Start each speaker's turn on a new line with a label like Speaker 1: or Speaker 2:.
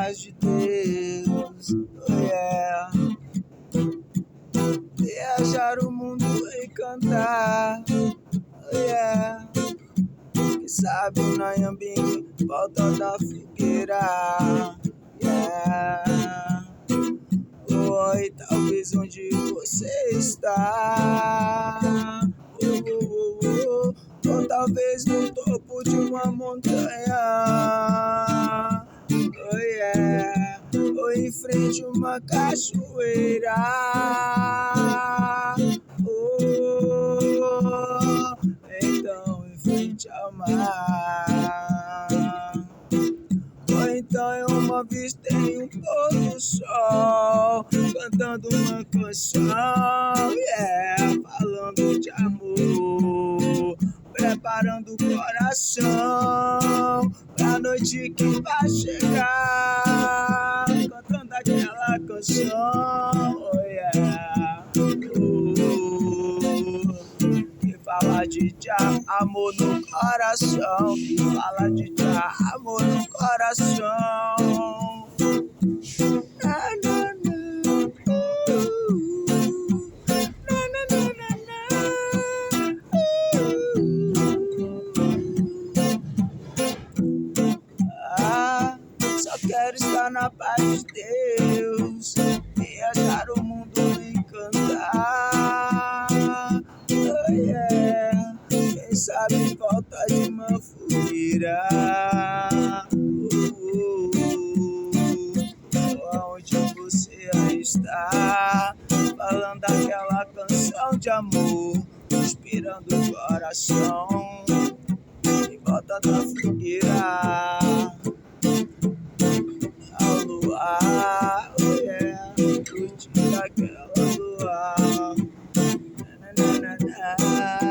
Speaker 1: paz de Deus. Oh yeah. Viajar o mundo e cantar. Oh yeah. Quem sabe o Nayambinho volta da fogueira. Yeah. Oi, talvez onde você está. Ou talvez no topo de uma montanha. Oh yeah. Ou em frente a uma cachoeira. Oh, então em frente ao mar. Ou então em uma vista em um pôr do sol, cantando uma canção, yeah, falando de amor, preparando o coração pra noite que vai chegar, cantando aquela canção, oh yeah. Que fala de amor no coração, que fala de amor no coração. Na, na, na. Na, na, na, na, na. Só quero estar na paz de Deus, viajar o mundo e cantar. Oh yeah. Quem sabe volta de uma fogueira. Onde você está, falando aquela canção de amor, inspirando o coração em volta da fogueira. Ao luar, oh yeah, curtindo aquela luar. Na, na, na, na.